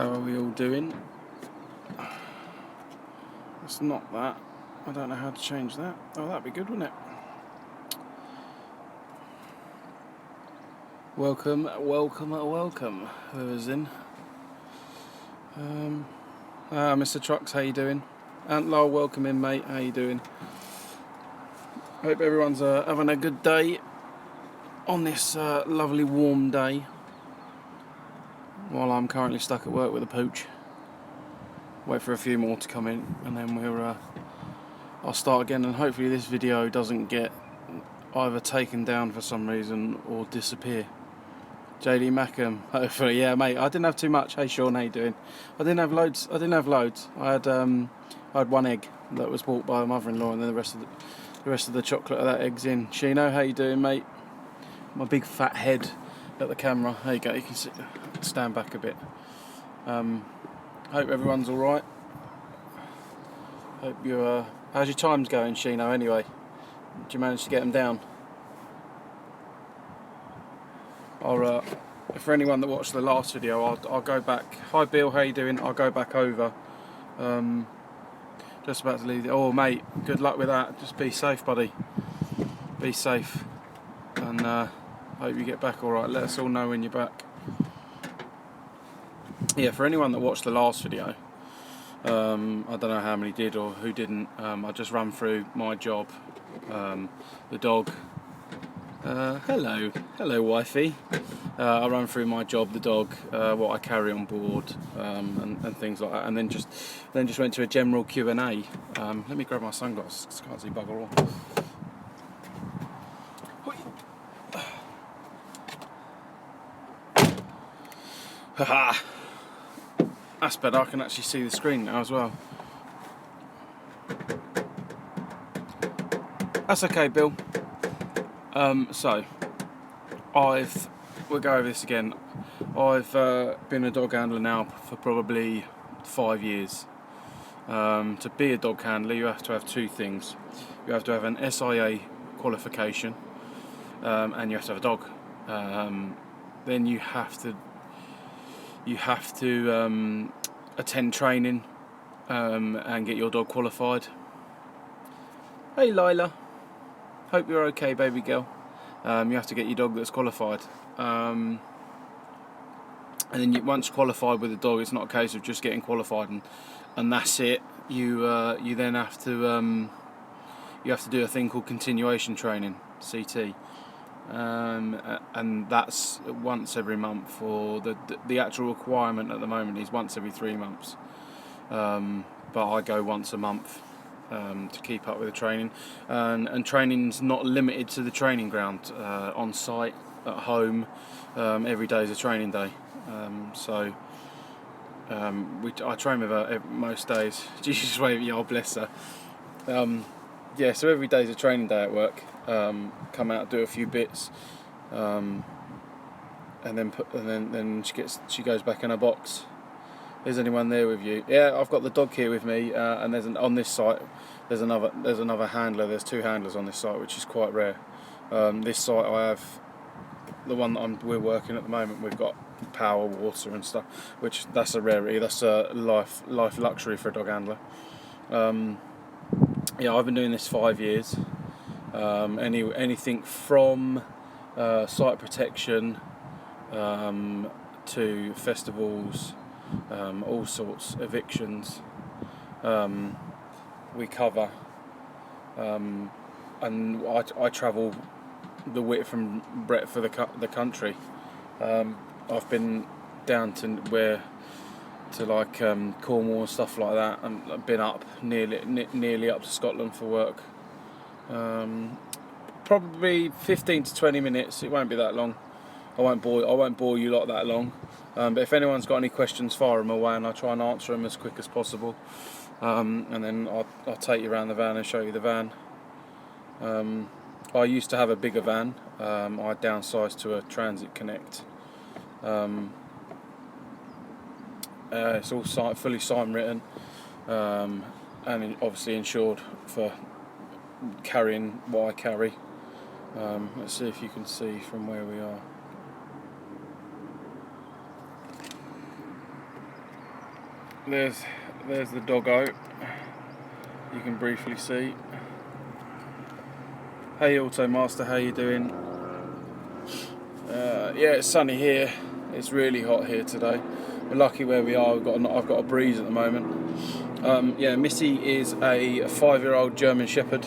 How are we all doing? It's not that. I don't know how to change that. Oh, that'd be good, wouldn't it? Welcome, whoever's in. Mr. Trucks, how you doing? Aunt Lyle, welcome in, mate. How you doing? Hope everyone's having a good day on this lovely warm day. While I'm currently stuck at work with a pooch. Wait for a few more to come in, and then I'll start again. And hopefully this video doesn't get either taken down for some reason or disappear. JD Mackham, hopefully, yeah, mate. I didn't have too much. Hey, Sean, how you doing? I didn't have loads. I had one egg that was bought by my mother-in-law, and then the rest of the chocolate of that egg's in. Shino, how you doing, mate? My big fat head at the camera. There you go. You can sit, stand back a bit. Hope everyone's all right. Hope you. How's your times going, Shino? Anyway, did you manage to get them down? For anyone that watched the last video, I'll go back. Hi Bill, how you doing? I'll go back over. Just about to leave. Oh mate, good luck with that. Just be safe, buddy. Be safe, and hope you get back all right. Let us all know when you're back. Yeah, for anyone that watched the last video, I don't know how many did or who didn't. I just ran through my job, the dog. Hello, wifey. I ran through my job, the dog, what I carry on board, and things like that, and then just went to a general Q&A. Let me grab my sunglasses because I can't see bugger all. Haha. That's better. I can actually see the screen now as well. That's okay, Bill. So, we'll go over this again. I've been a dog handler now for probably 5 years. To be a dog handler, you have to have two things. You have to have an SIA qualification, and you have to have a dog. Then you have to attend training and get your dog qualified. Hey, Lila. Hope you're okay, baby girl. You have to get your dog that's qualified. And then once you're qualified with the dog, it's not a case of just getting qualified and that's it. You then have to do a thing called continuation training, CT, and that's once every month. Or the actual requirement at the moment is once every 3 months. But I go once a month. To keep up with the training, and training's not limited to the training ground. On site, at home, every day is a training day. I train with her most days. Jesus, yeah, oh bless her. Yeah, so every day is a training day at work. Come out, do a few bits, and then she goes back in her box. Is anyone there with you? Yeah, I've got the dog here with me, and on this site there's another handler. There's two handlers on this site, which is quite rare. This site I have the one that we're working at the moment. We've got power, water, and stuff, which that's a rarity. That's a life luxury for a dog handler. Yeah, I've been doing this 5 years. Anything from site protection to festivals. All sorts, evictions, we cover, and I travel the width and breadth of the country. I've been down to like Cornwall and stuff like that, and I've been up nearly up to Scotland for work. Probably 15 to 20 minutes. It won't be that long. I won't bore you lot that long. But if anyone's got any questions, fire them away, and I'll try and answer them as quick as possible. And then I'll take you around the van and show you the van. I used to have a bigger van. I downsized to a Transit Connect. It's all fully sign written, and obviously insured for carrying what I carry. Let's see if you can see from where we are. there's the doggo. You can briefly see. Hey Auto Master, how you doing? Yeah, it's sunny here. It's really hot here today. We're lucky where we are. I've got a breeze at the moment. Yeah, Missy is a 5-year-old German Shepherd.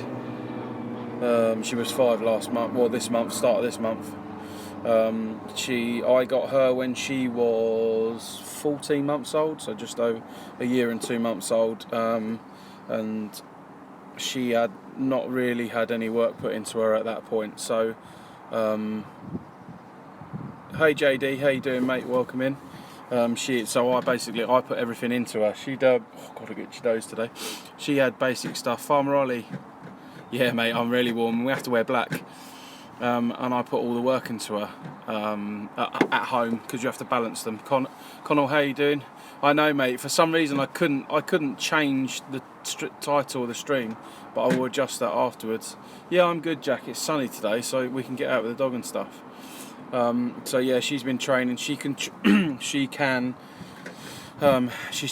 She was 5 last month. Well, this month, start of this month. I got her when she was 14 months old, so just over a year and 2 months old, and she had not really had any work put into her at that point. So, hey JD, how you doing, mate? Welcome in. So I put everything into her. Oh God, I get your nose today. She had basic stuff. Farmer Ollie, yeah, mate, I'm really warm. We have to wear black. And I put all the work into her at home because you have to balance them. Connell, how you doing? I know, mate. For some reason, I couldn't change the title of the stream, but I will adjust that afterwards. Yeah, I'm good, Jack. It's sunny today, so we can get out with the dog and stuff. So yeah, she's been training. She's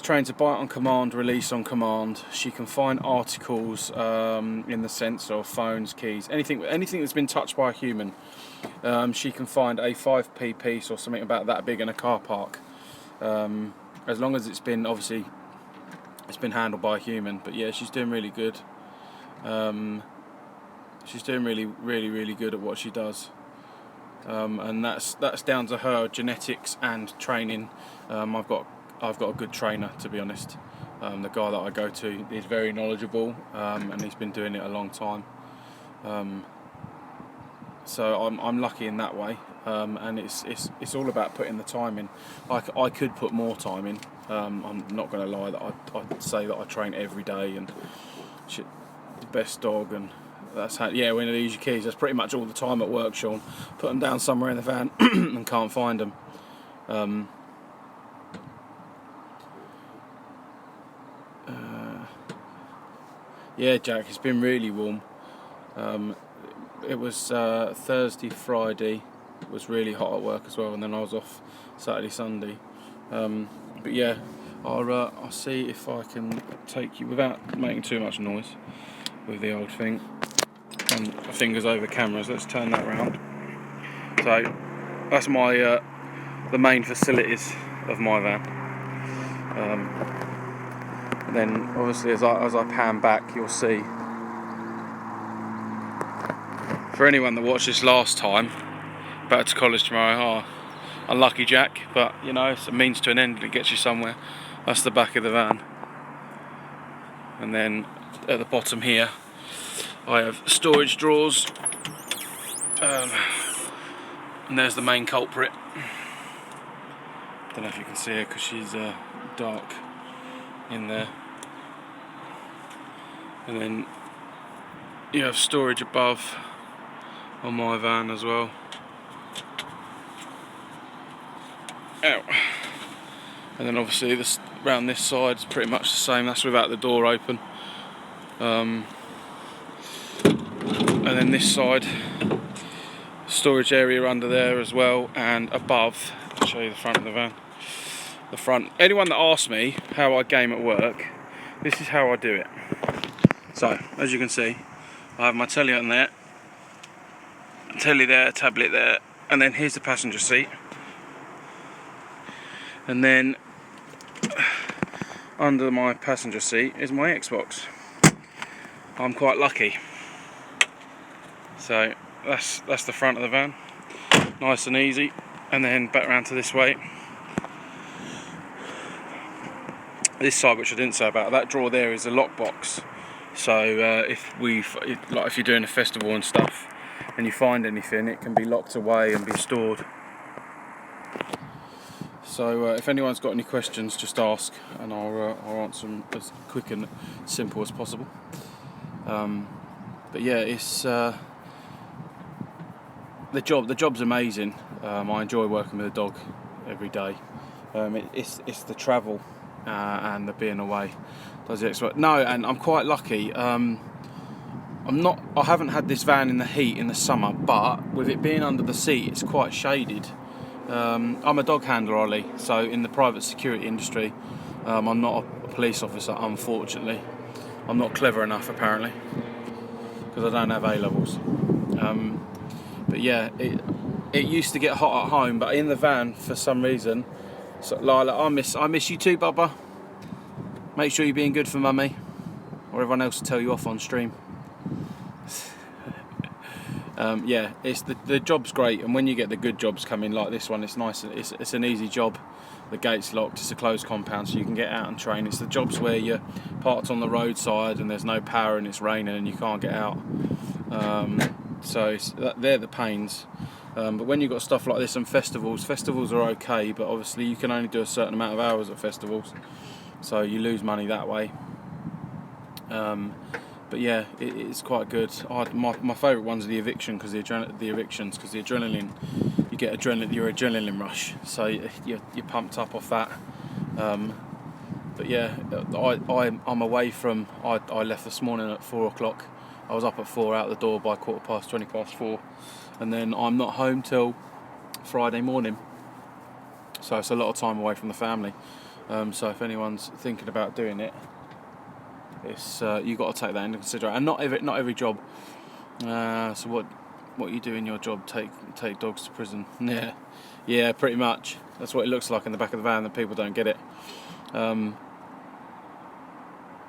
trained to bite on command, release on command. She can find articles in the sense of phones, keys, anything that's been touched by a human. She can find a 5p piece or something about that big in a car park, as long as it's been handled by a human. But yeah, she's doing really good. She's doing really good at what she does. And that's down to her genetics and training. I've got a good trainer, to be honest. The guy that I go to is very knowledgeable, and he's been doing it a long time. So I'm lucky in that way, and it's all about putting the time in. I could put more time in. I'm not going to lie that I'd say that I train every day and shit, the best dog, and that's how. Yeah, when you lose your keys, that's pretty much all the time at work, Sean. Put them down somewhere in the van and can't find them. Yeah, Jack, it's been really warm. It was Thursday, Friday, was really hot at work as well, and then I was off Saturday, Sunday. But yeah, I'll see if I can take you without making too much noise with the old thing. And fingers over cameras. Let's turn that round. So that's my the main facilities of my van. And then obviously as I pan back, you'll see. For anyone that watched this last time, back to college tomorrow, unlucky Jack, but you know, it's a means to an end and it gets you somewhere. That's the back of the van. And then at the bottom here, I have storage drawers. And there's the main culprit. Don't know if you can see her because she's dark in there. And then you have storage above on my van as well. Ow. And then obviously around this side is pretty much the same. That's without the door open. And then this side, storage area under there as well, and above. I'll show you the front of the van. The front. Anyone that asks me how I game at work, this is how I do it. So, as you can see, I have my telly on there, telly there, tablet there, and then here's the passenger seat. And then under my passenger seat is my Xbox. I'm quite lucky. So that's the front of the van, nice and easy. And then back around to this way. This side, which I didn't say about, that drawer there is a lockbox. So if you're doing a festival and stuff, and you find anything, it can be locked away and be stored. So if anyone's got any questions, just ask, and I'll answer them as quick and simple as possible. But yeah, it's the job's amazing. I enjoy working with a dog every day. It's the travel and the being away does the extra. No, and I'm quite lucky. I haven't had this van in the heat in the summer, but with it being under the seat, it's quite shaded. I'm a dog handler, Ollie, so in the private security industry, I'm not a police officer, unfortunately. I'm not clever enough, apparently, because I don't have A-levels. But yeah, it used to get hot at home, but in the van, for some reason, so, Lila, I miss you too, Bubba. Make sure you're being good for Mummy, or everyone else will tell you off on stream. Yeah, the job's great, and when you get the good jobs coming like this one, it's nice. It's an easy job. The gate's locked. It's a closed compound, so you can get out and train. It's the jobs where you're parked on the roadside and there's no power and it's raining and you can't get out. So they're the pains. But when you've got stuff like this and festivals are okay, but obviously you can only do a certain amount of hours at festivals, so you lose money that way. But yeah, it's quite good. My favourite ones are the evictions, because the adrenaline, you get your adrenaline rush, so you're pumped up off that. But yeah, I'm away from. I left this morning at 4 o'clock. I was up at 4, out the door by 20 past 4, and then I'm not home till Friday morning. So it's a lot of time away from the family. So if anyone's thinking about doing it, it's you got to take that into consideration. And not every job. So what you do in your job? Take dogs to prison? Yeah, pretty much. That's what it looks like in the back of the van. That people don't get it.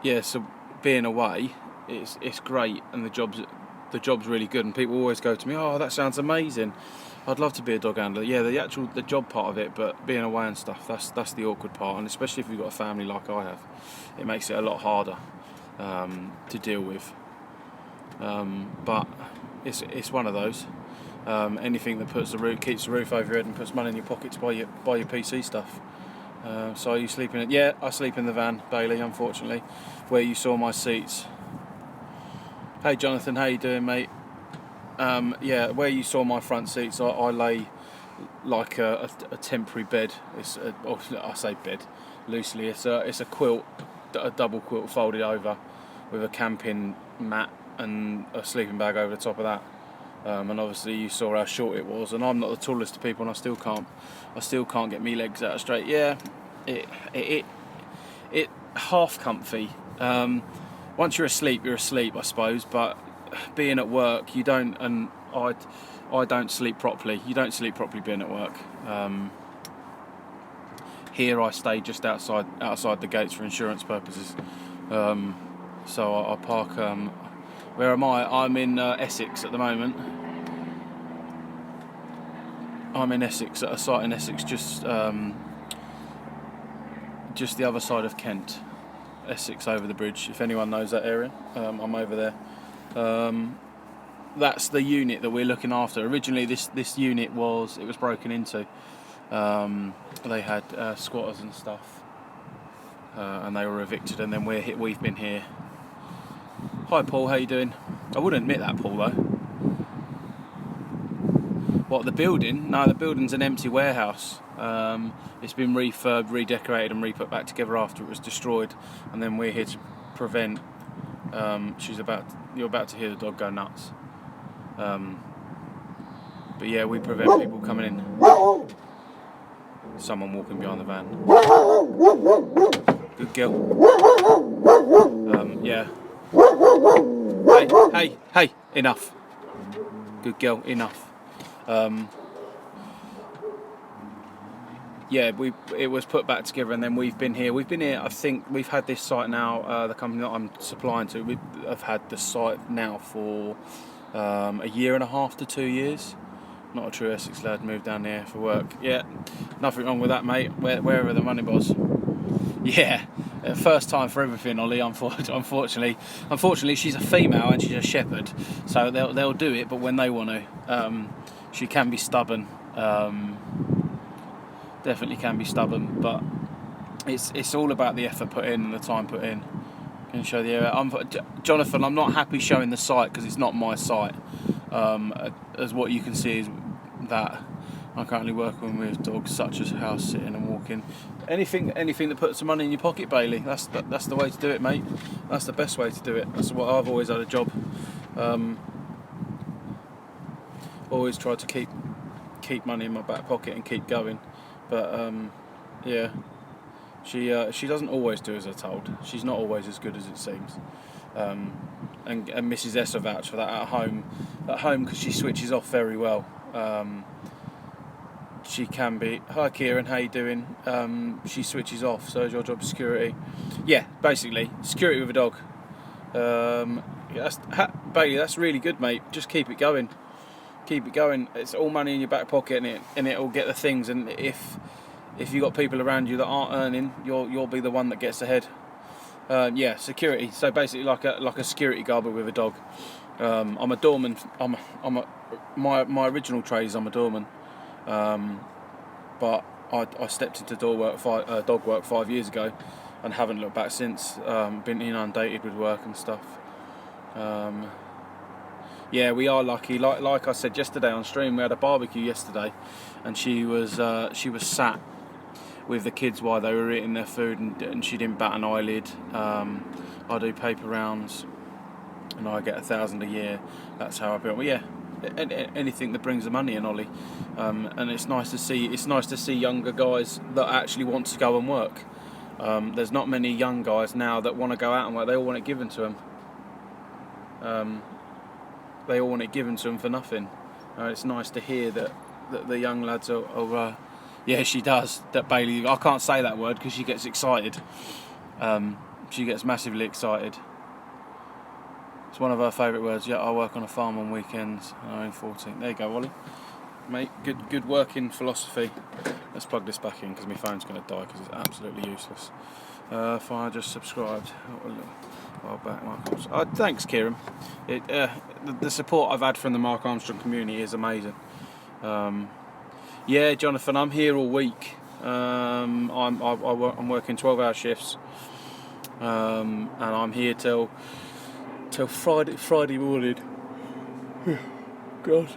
Yeah, so being away, it's great, and the job's really good. And people always go to me, "Oh, that sounds amazing. I'd love to be a dog handler." Yeah, the job part of it, but being away and stuff, that's the awkward part. And especially if you've got a family like I have, it makes it a lot harder to deal with. But it's one of those. Anything that keeps the roof over your head and puts money in your pocket to buy your PC stuff. So are you sleeping in? Yeah, I sleep in the van, Bailey, unfortunately, where you saw my seats. Hey Jonathan, how you doing, mate? Yeah, where you saw my front seats, I lay like a temporary bed. I say bed loosely. It's a quilt, a double quilt folded over, with a camping mat and a sleeping bag over the top of that. And obviously you saw how short it was, and I'm not the tallest of people, and I still can't get me legs out straight. Yeah, it half comfy. Once you're asleep, I suppose. But being at work, you don't, and I don't sleep properly. You don't sleep properly being at work. Here I stay just outside the gates for insurance purposes. So I park. Where am I? I'm in Essex at the moment. I'm in Essex, at a site in Essex, just the other side of Kent. Essex over the bridge, if anyone knows that area. I'm over there. That's the unit that we're looking after. Originally this unit was broken into. They had squatters and stuff, and they were evicted, and then we've been here. Hi Paul, how you doing? I wouldn't admit that, Paul, though. What, the building? No, the building's an empty warehouse. It's been refurbed, redecorated and re-put back together after it was destroyed, and then we're here to prevent. You're about to hear the dog go nuts. But yeah, we prevent people coming in. Someone walking behind the van. Good girl. Yeah. Hey, enough. Good girl, enough. Yeah, it was put back together, and then we've been here. I think we've had this site now. The company that I'm supplying to, I've had the site now for a year and a half to 2 years. Not a true Essex lad, moved down here for work. Yeah, nothing wrong with that, mate. Wherever the money was. Yeah, first time for everything, Ollie. Unfortunately, she's a female and she's a shepherd, so they'll do it, but when they want to. She can be stubborn. Definitely can be stubborn, but it's all about the effort put in and the time put in. Can show the area. Jonathan, I'm not happy showing the site because it's not my site. As what you can see is that I'm currently working with dogs such as house sitting and walking. Anything that puts some money in your pocket, Bailey. That's the way to do it, mate. That's the best way to do it. That's what I've always had a job. Always tried to keep money in my back pocket and keep going. But yeah, She doesn't always do as they're told. She's not always as good as it seems. And Mrs. S will vouch for that at home, because she switches off very well. She can be. Hi Kieran, how you doing? She switches off. So is your job security? Yeah, basically security with a dog. Bailey, that's really good, mate. Just keep it going. Keep it going. It's all money in your back pocket, and it'll get the things. And if you got people around you that aren't earning, you'll be the one that gets ahead. Yeah, security. So basically, like a security guard but with a dog. I'm a doorman. My original trade is I'm a doorman. But I stepped into dog work 5 years ago, and haven't looked back since. Been inundated with work and stuff. Yeah, we are lucky. Like I said yesterday on stream, we had a barbecue yesterday, and she was sat with the kids while they were eating their food, and she didn't bat an eyelid. I do paper rounds, and I get 1,000 a year. That's how I built. Well, yeah, anything that brings the money in, Ollie. And it's nice to see. It's nice to see younger guys that actually want to go and work. There's not many young guys now that want to go out and work. They all want it given to them. They all want it given to them for nothing. It's nice to hear that the young lads are yeah, she does. That Bailey, I can't say that word because she gets excited. She gets massively excited. It's one of her favourite words. Yeah, I work on a farm on weekends. I own 14. There you go, Ollie. Mate, good working philosophy. Let's plug this back in because my phone's going to die because it's absolutely useless. Fine, I just subscribed. Thanks, Kieran. The support I've had from the Mark Armstrong community is amazing. Yeah, Jonathan, I'm here all week. I'm working 12-hour shifts, and I'm here till Friday morning. God.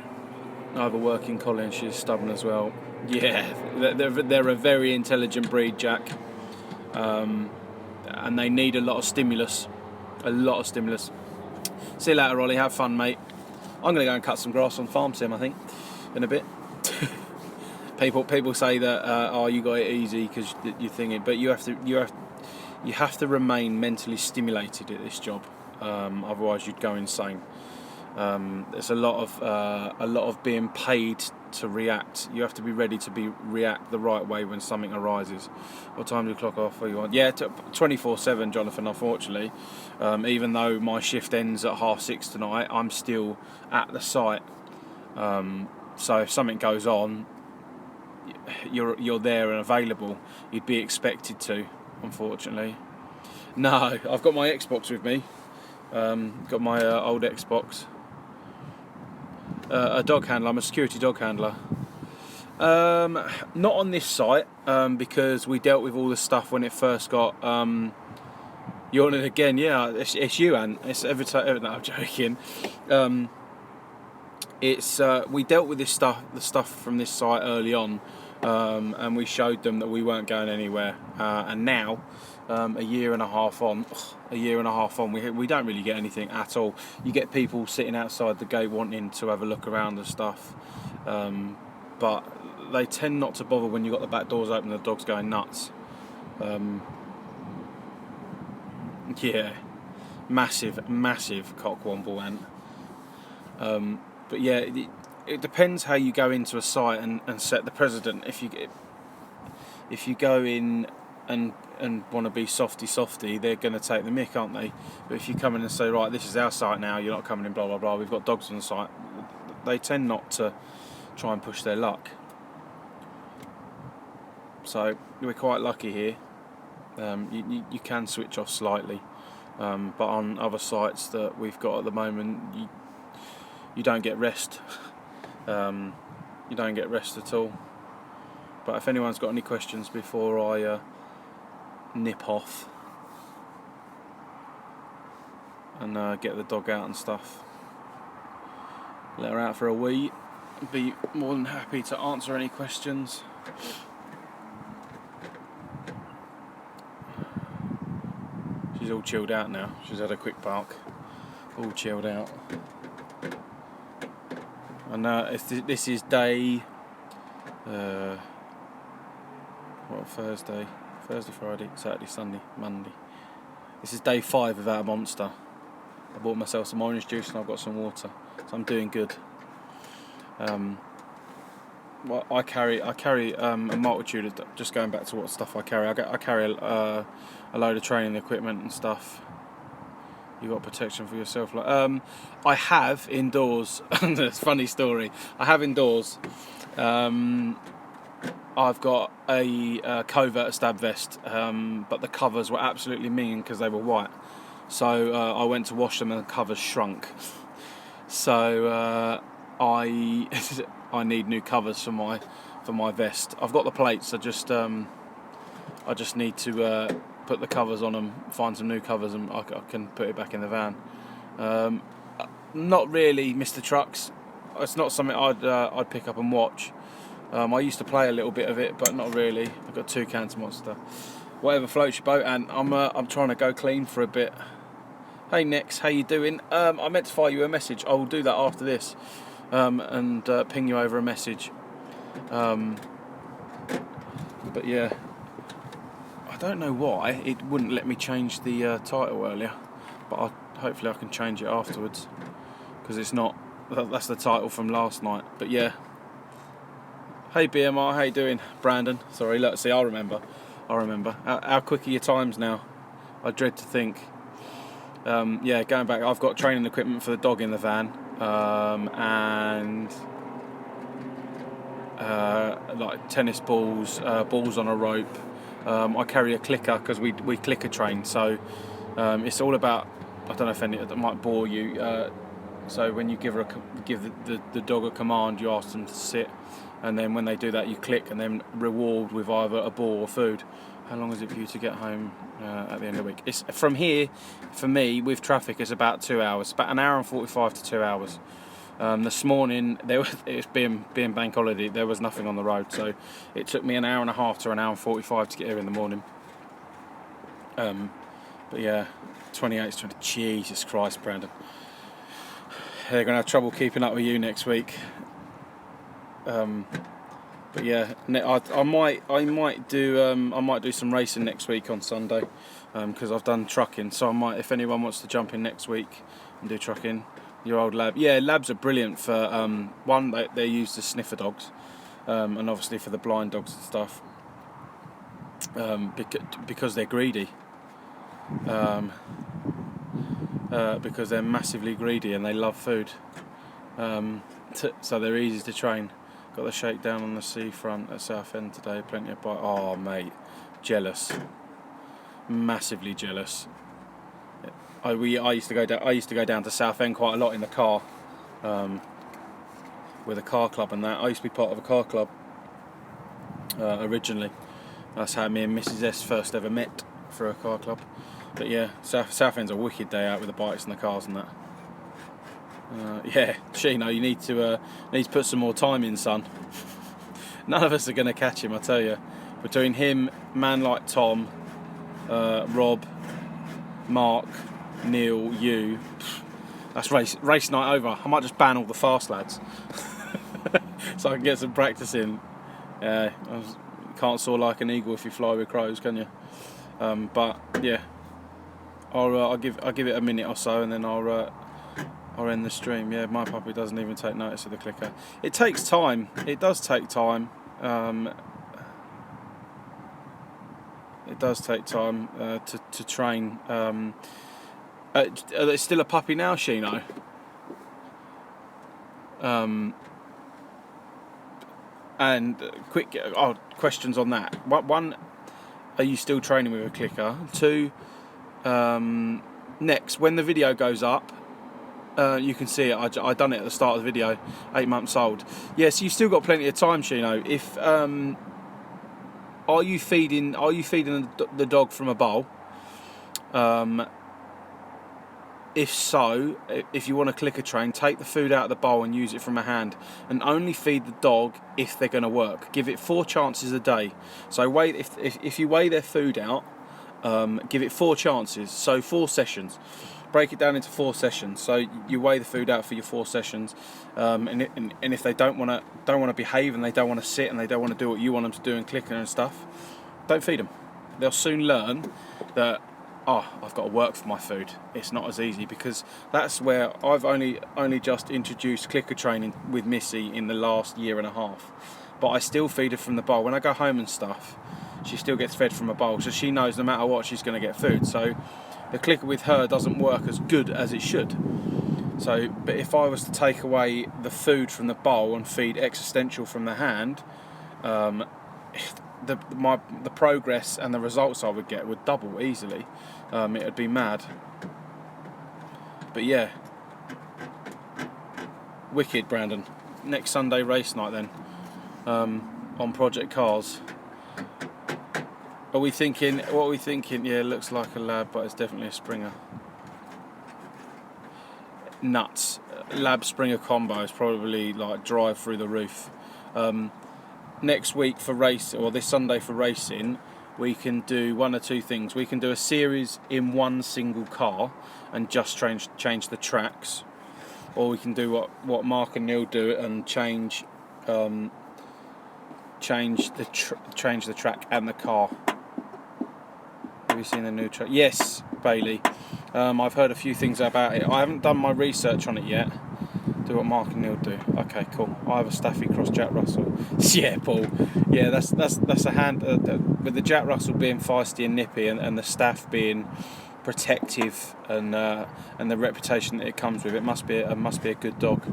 I have a working collie, and she's stubborn as well. Yeah, they're a very intelligent breed, Jack, and they need a lot of stimulus. A lot of stimulus. See you later, Ollie. Have fun, mate. I'm going to go and cut some grass on farm sim, I think, in a bit. People say that you got it easy because you're thinking, but you have to remain mentally stimulated at this job, otherwise you'd go insane. There's a lot of being paid to react. You have to be ready to react the right way when something arises. What time do you clock off? What do you want? Yeah, 24/7, Jonathan. Unfortunately, even though my shift ends at 6:30 tonight, I'm still at the site. So if something goes on, you're there and available. You'd be expected to. Unfortunately, no. I've got my Xbox with me. Got my old Xbox. A dog handler. I'm a security dog handler. Not on this site because we dealt with all the stuff when it first got. You're on it again, yeah. It's you, Ant. It's every time. No, I'm joking. We dealt with the stuff from this site early on, and we showed them that we weren't going anywhere. And now, a year and a half on, we don't really get anything at all. You get people sitting outside the gate wanting to have a look around and stuff, but they tend not to bother when you've got the back doors open and the dog's going nuts. Yeah, massive cockwomble ant. But yeah, it depends how you go into a site and set the precedent. If you go in and want to be softy, they're going to take the mick, aren't they? But if you come in and say, right, this is our site now, you're not coming in, blah blah blah, we've got dogs on the site, they tend not to try and push their luck. So we're quite lucky here. You can switch off slightly, but on other sites that we've got at the moment, you don't get rest. You don't get rest at all. But if anyone's got any questions before I nip off and get the dog out and stuff, let her out for a wee, be more than happy to answer any questions. She's all chilled out now. She's had a quick bark. All chilled out. And this is day, Thursday Thursday, Friday, Saturday, Sunday, Monday. This is day 5 without a monster. I bought myself some orange juice and I've got some water, so I'm doing good. Well, I carry a multitude of, just going back to what stuff I carry. I carry a load of training equipment and stuff. You got protection for yourself. Like, I have indoors. It's a funny story. I have indoors. I've got a covert stab vest, but the covers were absolutely mean because they were white. So I went to wash them and the covers shrunk. So I need new covers for my vest. I've got the plates. I just need to put the covers on them, find some new covers, and I can put it back in the van. Not really, Mr. Trucks. It's not something I'd pick up and watch. I used to play a little bit of it, but not really. I've got 2 cans of Monster. Whatever floats your boat, and I'm trying to go clean for a bit. Hey Nex, how you doing? I meant to fire you a message. I will do that after this, and ping you over a message. But yeah, I don't know why it wouldn't let me change the title earlier, but hopefully I can change it afterwards, because it's not. That's the title from last night. But yeah. Hey BMR, how you doing? Brandon, sorry, look, see, I remember. How quick are your times now? I dread to think. Yeah, going back, I've got training equipment for the dog in the van, and like tennis balls, balls on a rope. I carry a clicker because we clicker train, so it's all about, I don't know if any that might bore you. So when you give the dog a command, you ask them to sit. And then when they do that, you click and then reward with either a ball or food. How long is it for you to get home at the end of the week? It's from here, for me, with traffic, it's about 2 hours. About an hour and 45 to 2 hours. This morning, it's being bank holiday, there was nothing on the road. So it took me an hour and a half to an hour and 45 to get here in the morning. But yeah, 28, Jesus Christ, Brandon. They're going to have trouble keeping up with you next week. But yeah, I might do some racing next week on Sunday, because I've done trucking. So I might, if anyone wants to jump in next week and do trucking, your old lab. Yeah, labs are brilliant for one. They're used as sniffer dogs, and obviously for the blind dogs and stuff, because they're greedy. Because they're massively greedy and they love food. So they're easy to train. Got the shakedown on the seafront at Southend today. Plenty of bite. Oh mate, jealous. Massively jealous. I used to go down to Southend quite a lot in the car, with a car club and that. I used to be part of a car club originally. That's how me and Mrs S first ever met, for a car club. But yeah, Southend's a wicked day out with the bikes and the cars and that. Yeah, Sheeno, you need to put some more time in, son. None of us are going to catch him, I tell you. Between him, man like Tom, Rob, Mark, Neil, you, that's race night over. I might just ban all the fast lads, so I can get some practice in. You can't soar like an eagle if you fly with crows, can you? But yeah, I'll give it a minute or so, and then I'll end the stream. Yeah, my puppy doesn't even take notice of the clicker. It takes time. It does take time. It does take time to train. It's still a puppy now, Sheeno. And quick questions on that. One, are you still training with a clicker? 2, next, when the video goes up, you can see it. I done it at the start of the video. 8 months old. Yes, you've still got plenty of time, Sheeno. If are you feeding the dog from a bowl? If so, if you want to clicker train, take the food out of the bowl and use it from a hand, and only feed the dog if they're going to work. Give it 4 chances a day. So if you weigh their food out, give it 4 chances. So 4 sessions. Break it down into 4 sessions. So you weigh the food out for your 4 sessions, and if they don't want to behave, and they don't want to sit, and they don't want to do what you want them to do and clicker and stuff, don't feed them. they'll soon learn that, oh, I've got to work for my food. It's not as easy, because that's where I've only just introduced clicker training with Missy in the last year and a half. But I still feed her from the bowl. When I go home and stuff, she still gets fed from a bowl, so she knows no matter what she's going to get food. So the clicker with her doesn't work as good as it should. So, but if I was to take away the food from the bowl and feed existential from the hand, the progress and the results I would get would double easily. It would be mad. But yeah, wicked, Brandon. Next Sunday race night then, on Project Cars. Are we thinking? What are we thinking? Yeah, it looks like a lab, but it's definitely a Springer. Nuts. Lab Springer combo is probably like drive through the roof. Next week for race, or this Sunday for racing, we can do one or two things. We can do a series in one single car and just change the tracks, or we can do what Mark and Neil do and change the track and the car. Have you seen the new track? Yes, Bailey. I've heard a few things about it. I haven't done my research on it yet. Do what Mark and Neil do. Okay, cool. I have a Staffy cross Jack Russell. Yeah, Paul. Yeah, that's a hand. With the Jack Russell being feisty and nippy, and the Staff being protective, and the reputation that it comes with, it must be a good dog.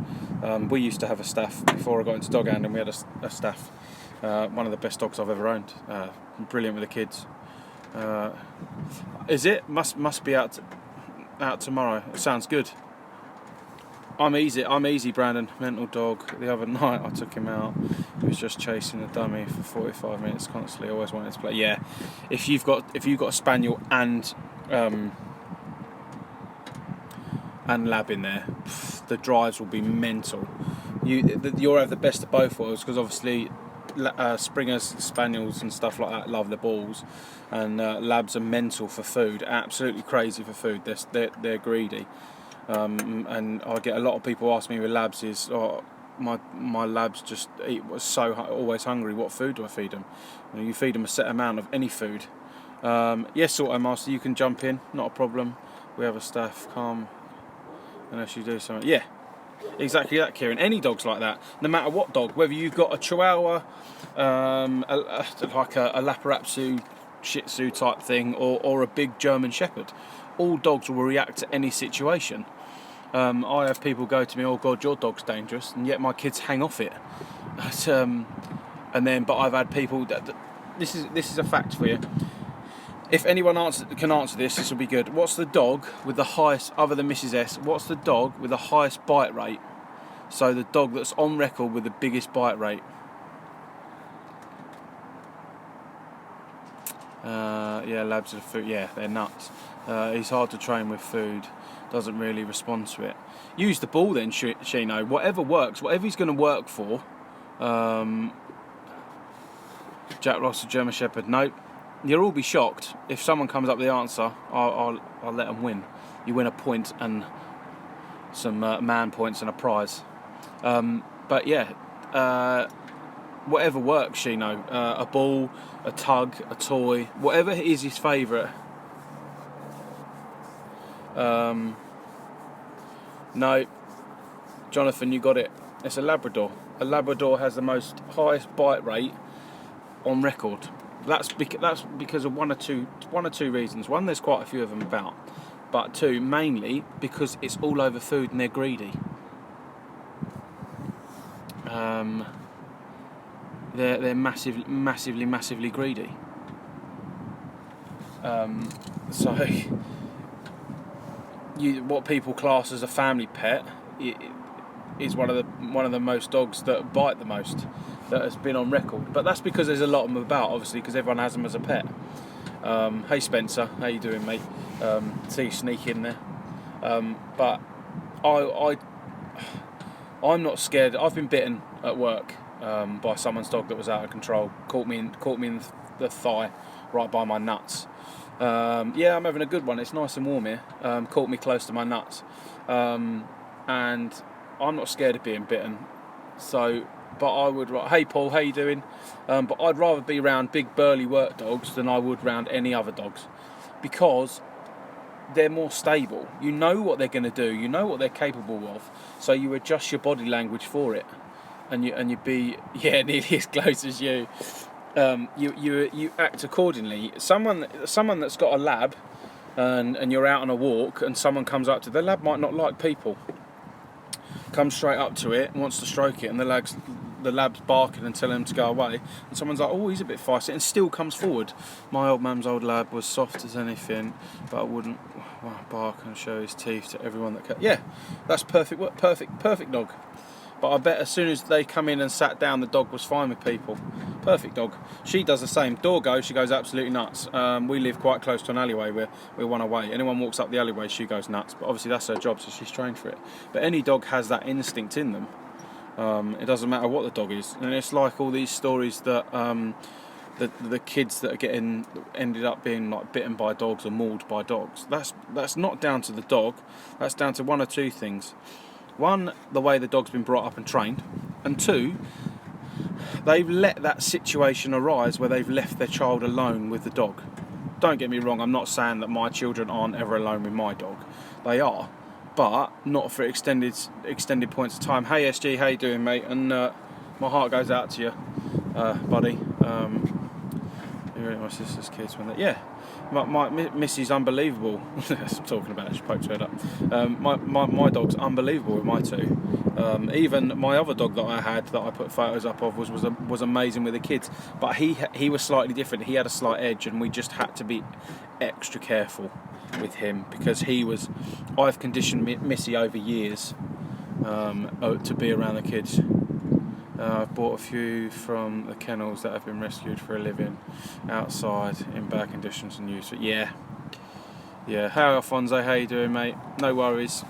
We used to have a Staff before I got into dog handling. We had a Staff. One of the best dogs I've ever owned. Brilliant with the kids. Is it? Must be out tomorrow. It sounds good. I'm easy, Brandon. Mental dog. The other night I took him out. He was just chasing the dummy for 45 minutes constantly. Always wanted to play. Yeah, if you've got a spaniel and lab in there, the drives will be mental. You'll have the best of both worlds, because obviously Springers, spaniels and stuff like that love the balls, and labs are mental for food. Absolutely crazy for food. They're greedy. And I get a lot of people ask me with labs is, oh, my labs just always hungry. What food do I feed them? You feed them a set amount of any food. Yes, Auto Master, you can jump in, not a problem. We have a Staff, calm, unless you do something. Yeah, exactly that, Kieran. Any dog's like that, no matter what dog, whether you've got a Chihuahua, like a Laparapsu, Shih Tzu type thing, or a big German Shepherd. All dogs will react to any situation. I have people go to me, "Oh God, your dog's dangerous," and yet my kids hang off it. But I've had people that this is a fact for you. If anyone can answer this will be good. What's the dog with the highest, other than Mrs. S? What's the dog with the highest bite rate? So the dog that's on record with the biggest bite rate. Yeah, labs are food. Yeah, they're nuts. He's hard to train with food. Doesn't really respond to it. Use the ball then, Shino. Whatever works. Whatever he's going to work for. Jack Russell, German Shepherd. Nope. You'll all be shocked if someone comes up with the answer. I'll let them win. You win a point and some man points and a prize. But yeah. Whatever works, Shino. A ball, a tug, a toy, whatever is his favourite. No, Jonathan, you got it. It's a Labrador. A Labrador has the highest bite rate on record. That's because of one or two reasons. One, there's quite a few of them about, but two, mainly because it's all over food and they're greedy. They're massively greedy. So what people class as a family pet is one of the most dogs that bite the most that has been on record. But that's because there's a lot of them about, obviously, because everyone has them as a pet. Hey Spencer, how you doing, mate? See you sneak in there. But I'm not scared. I've been bitten at work by someone's dog that was out of control. Caught me in the thigh, right by my nuts. Yeah, I'm having a good one. It's nice and warm here. Caught me close to my nuts, and I'm not scared of being bitten. So but I would. Hey Paul, how you doing? But I'd rather be around big burly work dogs than I would round any other dogs, because they're more stable. You know what they're going to do. You know what they're capable of. So you adjust your body language for it, and you be nearly as close as you. You act accordingly. Someone that's got a lab, and you're out on a walk, and someone comes up to the lab, might not like people. Comes straight up to it and wants to stroke it, and the lab's barking and telling him to go away, and someone's like, oh, he's a bit feisty, and still comes forward. My old mum's old lab was soft as anything, but I wouldn't bark and show his teeth to everyone that came. Yeah, that's perfect dog. But I bet as soon as they come in and sat down, the dog was fine with people. Perfect dog. She does the same. Door goes, she goes absolutely nuts. We live quite close to an alleyway. We're one away. Anyone walks up the alleyway, she goes nuts. But obviously that's her job, so she's trained for it. But any dog has that instinct in them. It doesn't matter what the dog is. And it's like all these stories that the kids that are ended up being like bitten by dogs or mauled by dogs. That's not down to the dog. That's down to one or two things. One, the way the dog's been brought up and trained, and two, they've let that situation arise where they've left their child alone with the dog. Don't get me wrong, I'm not saying that my children aren't ever alone with my dog. They are, but not for extended points of time. Hey SG, how you doing, mate? And my heart goes out to you, buddy. You're my sister's kids when my Missy's unbelievable. That's what I'm talking about. She poked her head up. My dog's unbelievable with my two. Even my other dog that I had, that I put photos up of, was amazing with the kids. But he was slightly different. He had a slight edge, and we just had to be extra careful with him, because I've conditioned Missy over years to be around the kids. I've bought a few from the kennels that have been rescued for a living outside in bad conditions and used. Yeah. How Alfonso? How you doing, mate? No worries.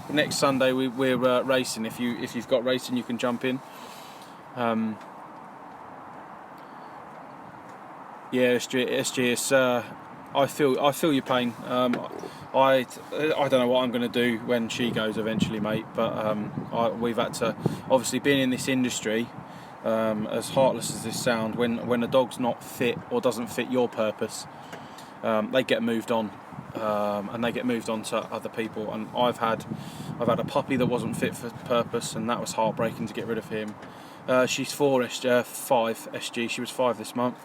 Next Sunday we're racing. If you've got racing, you can jump in. SG. I feel your pain. I don't know what I'm going to do when she goes eventually, mate. But we've had to, obviously, being in this industry, as heartless as this sounds, when a dog's not fit or doesn't fit your purpose, they get moved on, and they get moved on to other people. And I've had a puppy that wasn't fit for purpose, and that was heartbreaking to get rid of him. She's 5 SG. She was 5 this month.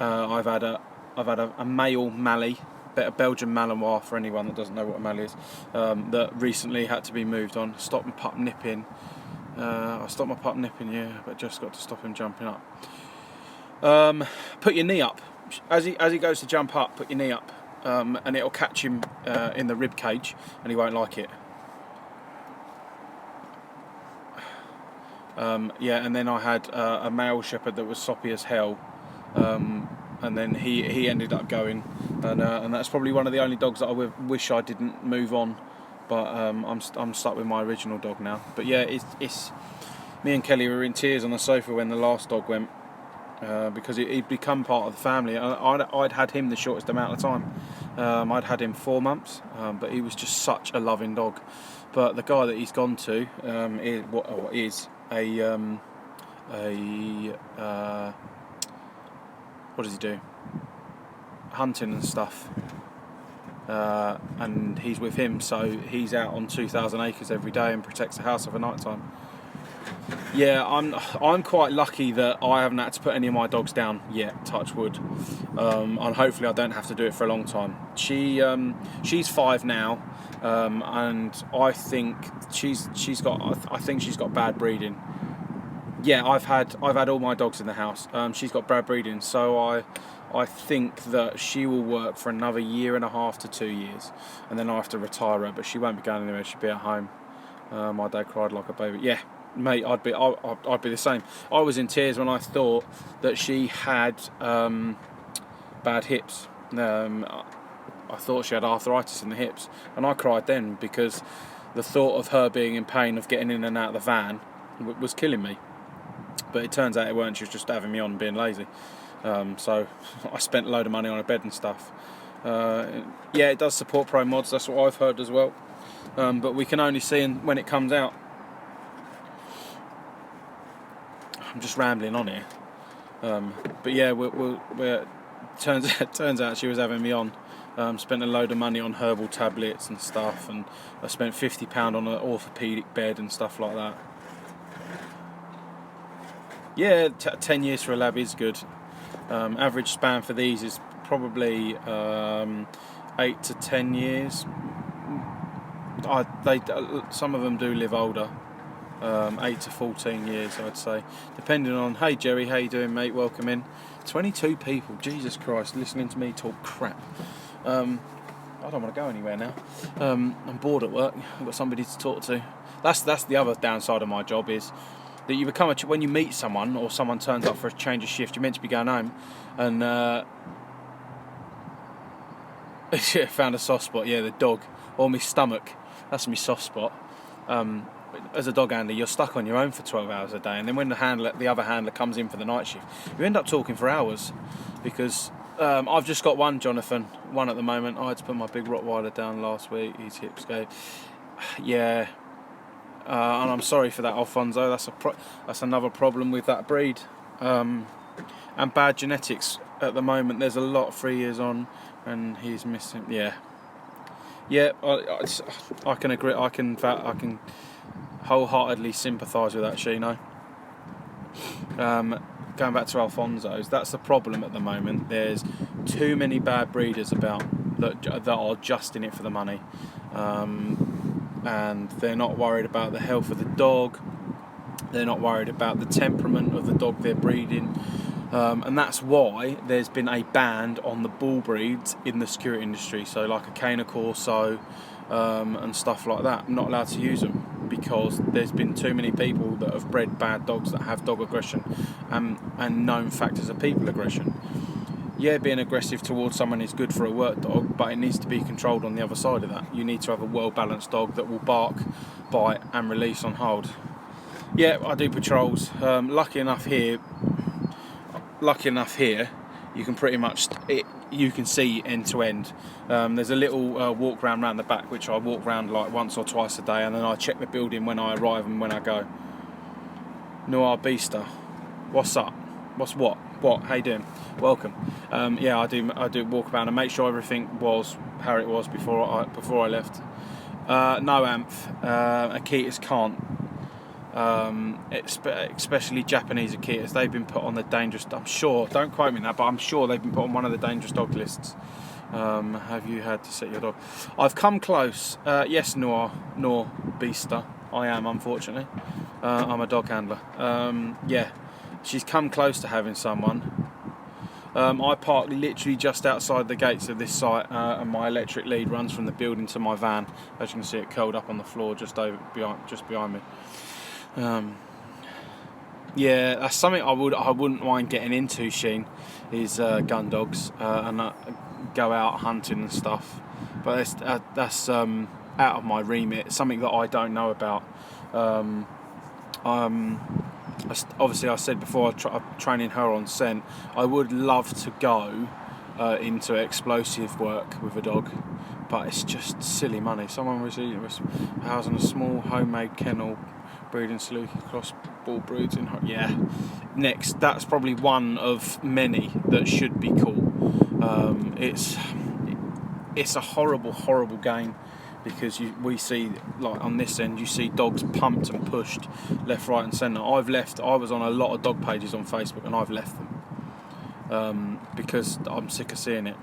I've had a male Mallee, a Belgian Malinois for anyone that doesn't know what a Mallee is, that recently had to be moved on. Stopped my pup nipping. But just got to stop him jumping up. Put your knee up as he goes to jump up. Put your knee up, and it'll catch him in the rib cage, and he won't like it. And then I had a male shepherd that was soppy as hell. And then he ended up going, and that's probably one of the only dogs that I wish I didn't move on, but I'm stuck with my original dog now. But yeah, it's me and Kelly were in tears on the sofa when the last dog went, because he'd become part of the family. I'd had him the shortest amount of time. I'd had him 4 months, but he was just such a loving dog. But the guy that he's gone to is what does he do? Hunting and stuff. And he's with him, so he's out on 2,000 acres every day and protects the house over night time. Yeah, I'm quite lucky that I haven't had to put any of my dogs down yet, touch wood. And hopefully I don't have to do it for a long time. She's 5 now, and I think she's got bad breeding. Yeah, I've had all my dogs in the house. She's got bad breeding, so I think that she will work for another 1.5 to 2 years, and then I have to retire her. But she won't be going anywhere. She'll be at home. My dad cried like a baby. Yeah, mate, I'd be the same. I was in tears when I thought that she had bad hips. I thought she had arthritis in the hips, and I cried then, because the thought of her being in pain of getting in and out of the van was killing me. But it turns out it weren't. She was just having me on and being lazy. So I spent a load of money on a bed and stuff. It does support Pro Mods. That's what I've heard as well. But we can only see when it comes out. I'm just rambling on here. But yeah, turns out she was having me on. Spent a load of money on herbal tablets and stuff, and I spent £50 on an orthopaedic bed and stuff like that. Yeah, 10 years for a lab is good. Average span for these is probably 8 to 10 years. Some of them do live older. 8 to 14 years, I'd say, depending on. Hey Jerry, how you doing, mate? Welcome in. 22 people, Jesus Christ, listening to me talk crap. I don't want to go anywhere now. I'm bored at work. I've got somebody to talk to. That's the other downside of my job, is that you become when you meet someone, or someone turns up for a change of shift, you're meant to be going home, and found a soft spot. Yeah, the dog, or my stomach. That's my soft spot. As a dog handler, you're stuck on your own for 12 hours a day, and then when the other handler comes in for the night shift, you end up talking for hours, because I've just got one at the moment. I had to put my big Rottweiler down last week. His hips gave. Yeah, and I'm sorry for that, Alfonso. That's another problem with that breed, and bad genetics at the moment. There's a lot 3 years on, and he's missing. Yeah. I can agree. I can wholeheartedly sympathise with that, Shino. Going back to Alfonso's, that's the problem at the moment. There's too many bad breeders about that are just in it for the money, and they're not worried about the health of the dog. They're not worried about the temperament of the dog they're breeding, and that's why there's been a ban on the bull breeds in the security industry. So like a Cane Corso and stuff like that, I'm not allowed to use them, because there's been too many people that have bred bad dogs that have dog aggression and known factors of people aggression. Yeah, being aggressive towards someone is good for a work dog, but it needs to be controlled on the other side of that. You need to have a well-balanced dog that will bark, bite and release on hold. Yeah, I do patrols. Lucky enough here, you can pretty much you can see end to end. There's a little walk round the back, which I walk round like once or twice a day, and then I check the building when I arrive and when I go. Noir Beaster, what's up? What's what? What? How you doing? Welcome. Yeah, I do walk around and make sure everything was how it was before I left. No, Amph. Akitas can't. Especially Japanese Akitas, they've been put on the dangerous. I'm sure. Don't quote me on that, but I'm sure they've been put on one of the dangerous dog lists. Have you had to set your dog? I've come close. Yes, Noir Beaster. I am, unfortunately. I'm a dog handler. Yeah, she's come close to having someone. I park literally just outside the gates of this site, and my electric lead runs from the building to my van. As you can see, it curled up on the floor just behind me. Yeah, that's something I wouldn't mind getting into, Sheen, is gun dogs and go out hunting and stuff. But that's out of my remit. It's something that I don't know about. Obviously, I said before, I'm training her on scent. I would love to go into explosive work with a dog, but it's just silly money. Someone was housing a small homemade kennel, breeding Saluki cross bull broods in. Yeah, next. That's probably one of many that should be cool. It's a horrible game, because we see, like on this end, you see dogs pumped and pushed left, right and centre. I was on a lot of dog pages on Facebook, and I've left them because I'm sick of seeing it.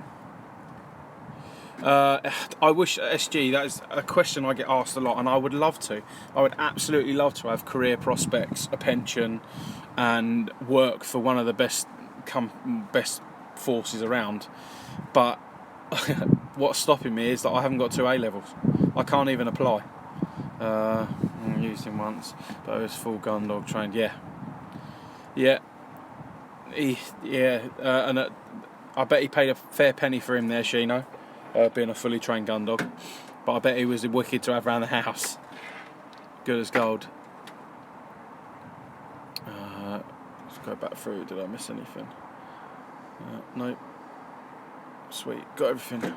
I wish, SG, that is a question I get asked a lot, and I would absolutely love to have career prospects, a pension, and work for one of the best forces around. But what's stopping me is that I haven't got 2 A-levels. I can't even apply. I used him once, but I was full gun dog trained. Yeah. And I bet he paid a fair penny for him there, Shino, being a fully trained gun dog. But I bet he was wicked to have around the house. Good as gold. Let's go back through. Did I miss anything? Nope. Sweet, got everything.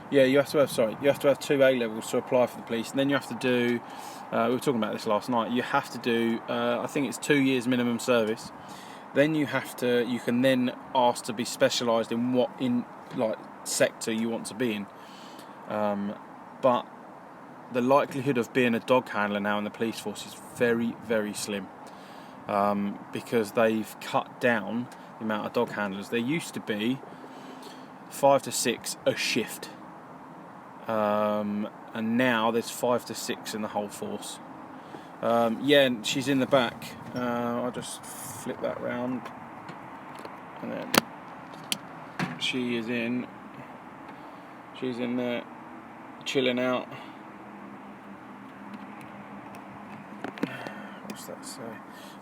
Yeah, you have to have, sorry, you have to have 2 A levels to apply for the police, and then you have to do, we were talking about this last night, you have to do, I think it's 2 years minimum service. Then you can then ask to be specialised in what like sector you want to be in. But the likelihood of being a dog handler now in the police force is very, very slim, because they've cut down the amount of dog handlers. There used to be 5 to 6 a shift, and now there's 5 to 6 in the whole force. Yeah, and she's in the back. I'll just flip that round, and then she's in there chilling out. What's that say?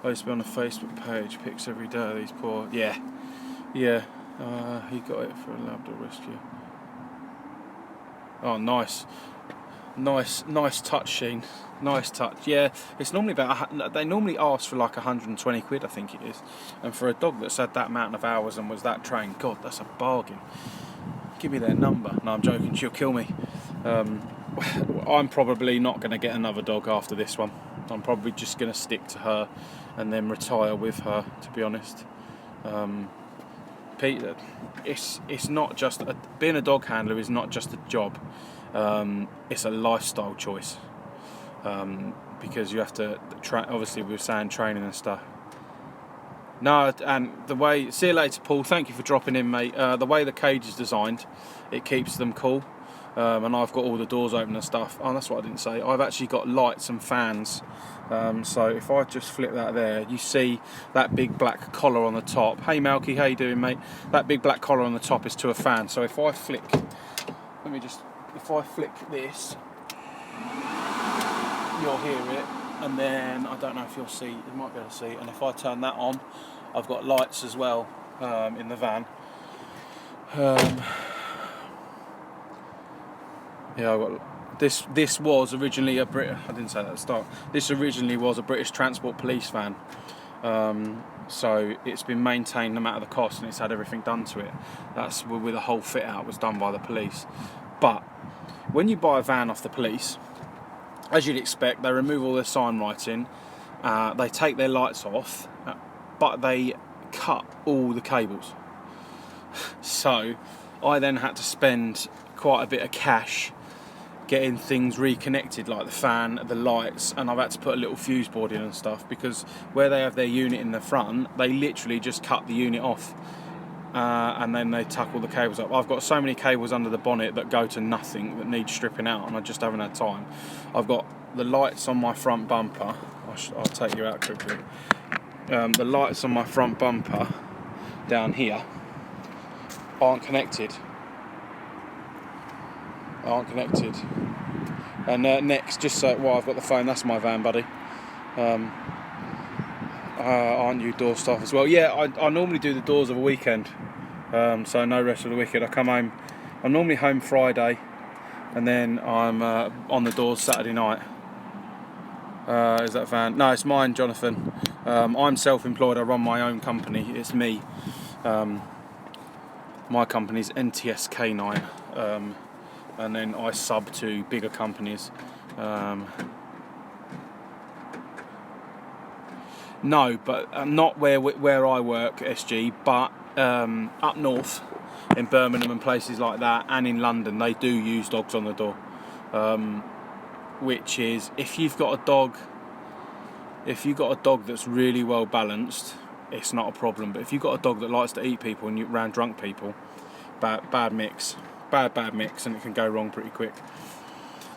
I used to be on a Facebook page, pics every day of these poor, yeah, he got it for a Labrador rescue. Oh, nice touch, Sheen. Nice touch. Yeah, it's normally they normally ask for like 120 quid, I think it is. And for a dog that's had that amount of hours and was that trained, God, that's a bargain. Give me their number. No, I'm joking, she'll kill me. I'm probably not going to get another dog after this one. I'm probably just going to stick to her and then retire with her, to be honest. Peter, it's not just being a dog handler is not just a job. It's a lifestyle choice, because you have to obviously we were saying training and stuff. No, and the way, see you later, Paul, thank you for dropping in, mate. The way the cage is designed, it keeps them cool, and I've got all the doors open and stuff. Oh, that's what I didn't say, I've actually got lights and fans. So if I just flip that there, you see that big black collar on the top. Hey Malky, how you doing, mate? That big black collar on the top is to a fan. So if I flick, if I flick this, you'll hear it, and then I don't know if you'll see, you might be able to see, and if I turn that on, I've got lights as well in the van. Yeah, I've got this was originally a I didn't say that at the start. This originally was a British Transport Police van. So it's been maintained no matter the cost, and it's had everything done to it. That's with the whole fit out was done by the police. But when you buy a van off the police, as you'd expect, they remove all their sign writing, they take their lights off, but they cut all the cables. So I then had to spend quite a bit of cash getting things reconnected, like the fan, the lights, and I've had to put a little fuse board in and stuff, because where they have their unit in the front, they literally just cut the unit off, and then they tuck all the cables up. I've got so many cables under the bonnet that go to nothing, that need stripping out, and I just haven't had time. I've got the lights on my front bumper. I'll take you out quickly. The lights on my front bumper down here aren't connected. And next, just so while I've got the phone, that's my van, buddy. Aren't you door staff as well? Yeah, I normally do the doors of a weekend, so no rest of the weekend. I come home, I'm normally home Friday, and then I'm on the doors Saturday night. Is that van? No, it's mine, Jonathan. I'm self-employed, I run my own company, it's me. My company's NTS K9. And then I sub to bigger companies. No, but not where I work, SG, but up north in Birmingham and places like that, and in London, they do use dogs on the door. Which is, if you've got a dog that's really well balanced, it's not a problem. But if you've got a dog that likes to eat people and you're around drunk people, bad mix. Bad mix, and it can go wrong pretty quick.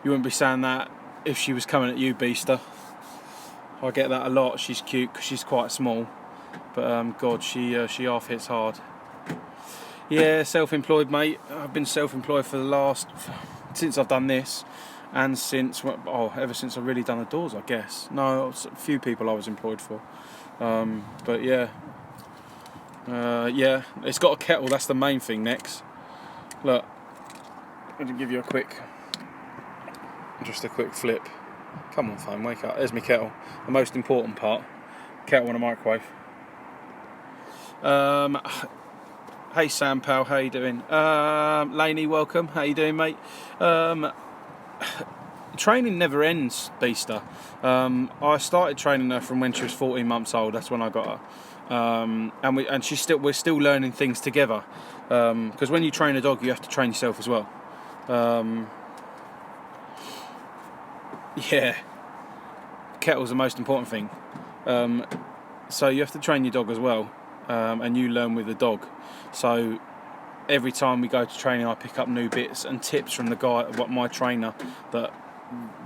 You wouldn't be saying that if she was coming at you, Beaster. I get that a lot. She's cute because she's quite small, but God, she half hits hard. Yeah, self-employed, mate. I've been self-employed since I've done this, and ever since I've really done the doors, I guess. No, a few people I was employed for, but yeah, it's got a kettle. That's the main thing. Next, look. I'm going to give you just a quick flip. Come on, phone, wake up. There's my kettle. The most important part. Kettle and a microwave. How Hey Sam pal, how you doing? Laney, welcome. How you doing, mate? Training never ends, Beaster. I started training her from when she was 14 months old. That's when I got her, and we're still learning things together. Because when you train a dog, you have to train yourself as well. Yeah, kettle's the most important thing. So you have to train your dog as well, and you learn with the dog. So every time we go to training, I pick up new bits and tips from the guy, my trainer, that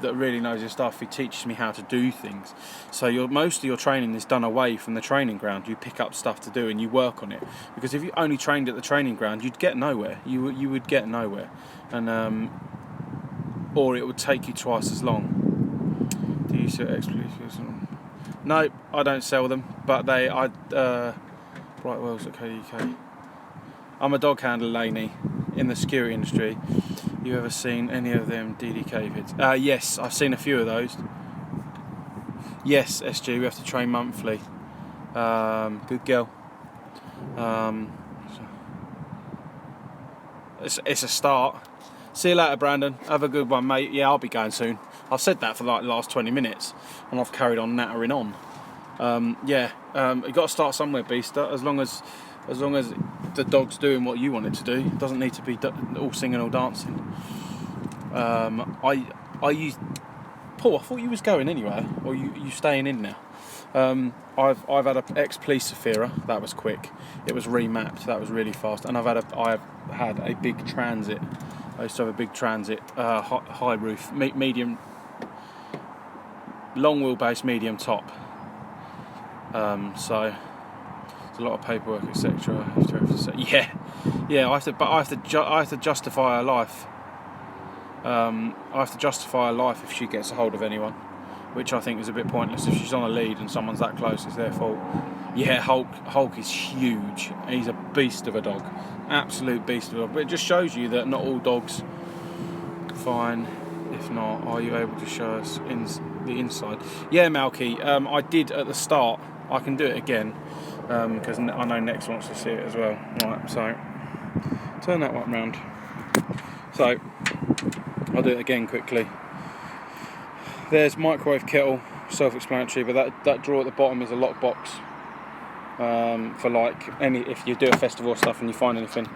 really knows his stuff. He teaches me how to do things. So most of your training is done away from the training ground. You pick up stuff to do and you work on it. Because if you only trained at the training ground, you'd get nowhere. You would get nowhere, and or it would take you twice as long. Do you sell explosives? No, I don't sell them, but Brightwells at KUK. I'm a dog handler, Laney, in the security industry. You ever seen any of them DDK vids? Yes, I've seen a few of those. Yes, SG, we have to train monthly. Good girl. It's a start. See you later, Brandon. Have a good one, mate. Yeah, I'll be going soon. I've said that for like the last 20 minutes, and I've carried on nattering on. You've got to start somewhere, Beaster. As long as the dog's doing what you want it to do, it doesn't need to be all singing, all dancing. I use Paul. I thought you was going anywhere, or you staying in now. I've had an ex-police Safira. That was quick. It was remapped. That was really fast. And I've had a big Transit. I used to have a big Transit, high roof, medium, long wheelbase, medium top. So it's a lot of paperwork, etc. Yeah. I have to justify her life. I have to justify her life if she gets a hold of anyone, which I think is a bit pointless. If she's on a lead and someone's that close, it's their fault. Yeah, Hulk is huge. He's a beast of a dog, absolute beast of a dog. But it just shows you that not all dogs. Fine. If not, are you able to show us the inside? Yeah, Malky. I did at the start. I can do it again because I know Nex wants to see it as well. Right, so turn that one round. So I'll do it again quickly. There's microwave kettle, self-explanatory, but that drawer at the bottom is a lockbox for like if you do a festival or stuff and you find anything.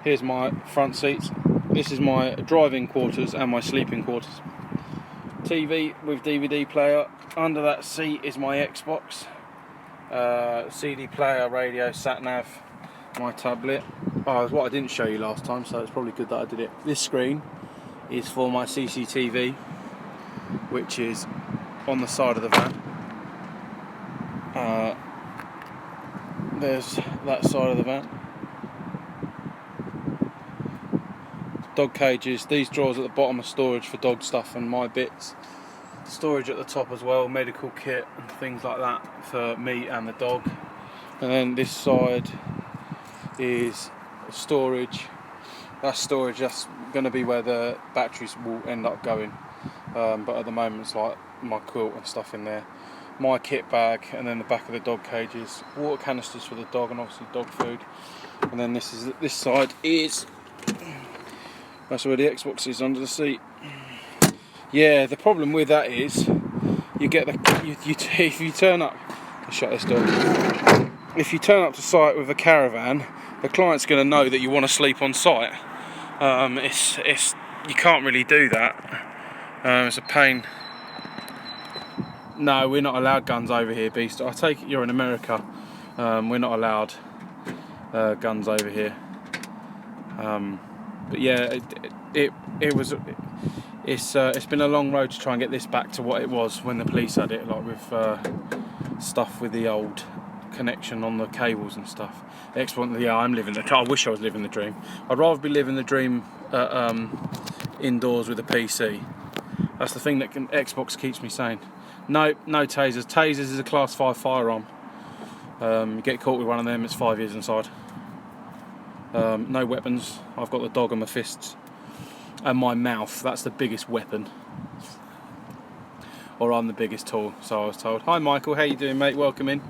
Here's my front seats. This is my driving quarters and my sleeping quarters. TV with DVD player. Under that seat is my Xbox, CD player, radio, sat nav, my tablet. Oh, it's what I didn't show you last time, so it's probably good that I did it. This screen is for my CCTV, which is on the side of the van. There's that side of the van. Dog cages. These drawers at the bottom are storage for dog stuff and my bits. Storage at the top as well, medical kit and things like that for me and the dog. And then this side is storage. That's storage. That's going to be where the batteries will end up going. But at the moment it's like my quilt and stuff in there. My kit bag, and then the back of the dog cages. Water canisters for the dog and obviously dog food. And then this side is. That's where the Xbox is, under the seat. Yeah, the problem with that is you get if you turn up. Shut this door. If you turn up to site with a caravan, the client's going to know that you want to sleep on site. You can't really do that. It's a pain. No, we're not allowed guns over here, Beast. I take it you're in America. We're not allowed guns over here. But yeah, it's been a long road to try and get this back to what it was when the police had it, like with stuff with the old connection on the cables and stuff. Yeah, I'm living the. I wish I was living the dream. I'd rather be living the dream indoors with a PC. That's the thing that Xbox keeps me sane. No tasers. Tasers is a class 5 firearm. You get caught with one of them, it's 5 years inside. No weapons. I've got the dog and my fists. And my mouth. That's the biggest weapon. Or I'm the biggest tool, so I was told. Hi Michael, how you doing, mate? Welcome in.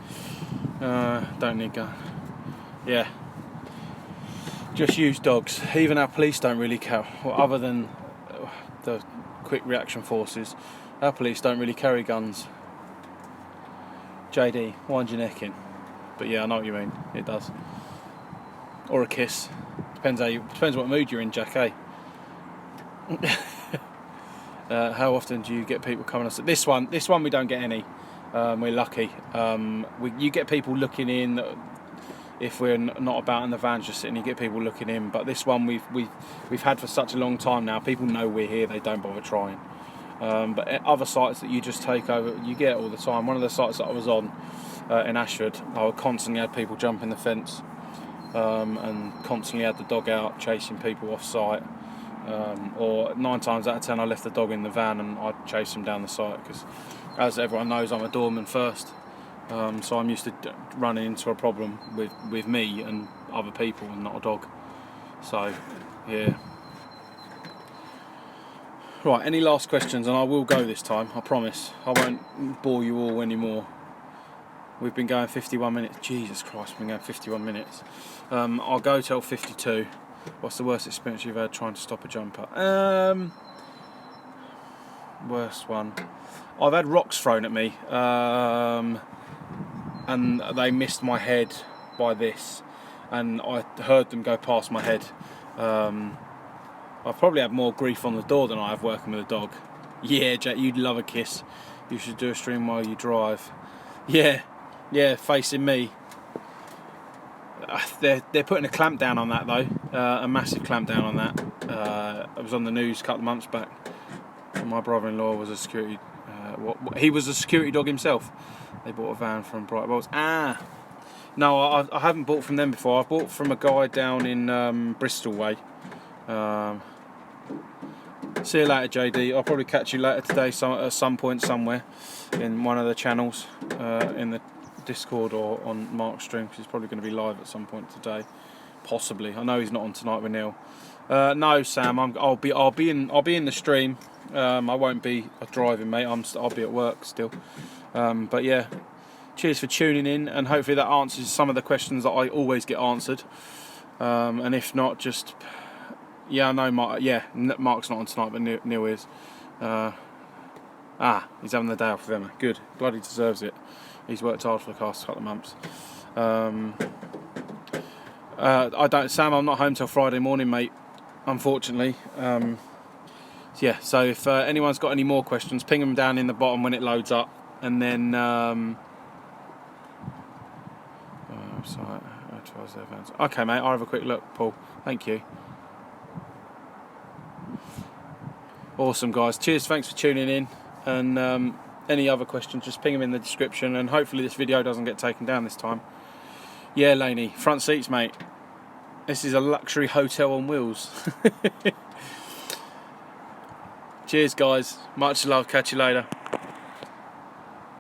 Don't need gun. Yeah. just use dogs. Even our police don't really care. Well, other than the quick reaction forces, our police don't really carry guns. JD, wind your neck in. But yeah, I know what you mean. It does. Or a kiss. Depends what mood you're in, Jack. Eh? How often do you get people coming on? This one we don't get any. We're lucky. You get people looking in. If we're not about in the vans just sitting, you get people looking in. But this one we've had for such a long time now. People know we're here. They don't bother trying. But other sites that you just take over, you get all the time. One of the sites that I was on in Ashford, I would constantly had people jumping the fence and constantly had the dog out chasing people off site. Or 9 times out of 10 I left the dog in the van and I'd chase them down the site because, as everyone knows, I'm a doorman first. So I'm used to running into a problem with me and other people and not a dog. So, yeah. Right, any last questions? And I will go this time, I promise. I won't bore you all anymore. We've been going 51 minutes. Jesus Christ, we've been going 51 minutes. I'll go till 52. What's the worst experience you've had trying to stop a jumper? Worst one. I've had rocks thrown at me. And they missed my head by this, and I heard them go past my head. I've probably had more grief on the door than I have working with a dog. Yeah, Jack, you'd love a kiss. You should do a stream while you drive. Yeah, facing me. They're putting a clamp down on that though, a massive clamp down on that. It was on the news a couple of months back. My brother-in-law was a security. He was a security dog himself. They bought a van from Bright Bolts. No, I haven't bought from them before. I've bought from a guy down in Bristol way. See you later, JD. I'll probably catch you later today, at some point somewhere in one of the channels, in the Discord or on Mark's stream, because he's probably going to be live at some point today, possibly. I know he's not on tonight with Neil. No, Sam, I'll be in the stream. I won't be driving, mate. I'll be at work still. But yeah, cheers for tuning in, and hopefully that answers some of the questions that I always get answered. And if not, just I know Mark's not on tonight, but Neil is. He's having the day off with Emma. Good, bloody deserves it. He's worked hard for the past couple of months. Sam, I'm not home till Friday morning, mate. Unfortunately. So if anyone's got any more questions, ping them down in the bottom when it loads up, and then okay, mate, I'll have a quick look, Paul. Thank you. Awesome, guys. Cheers, thanks for tuning in, and any other questions, just ping them in the description, and hopefully this video doesn't get taken down this time. Yeah, Laney, front seats, mate. This is a luxury hotel on wheels. Cheers, guys. Much love. Catch you later.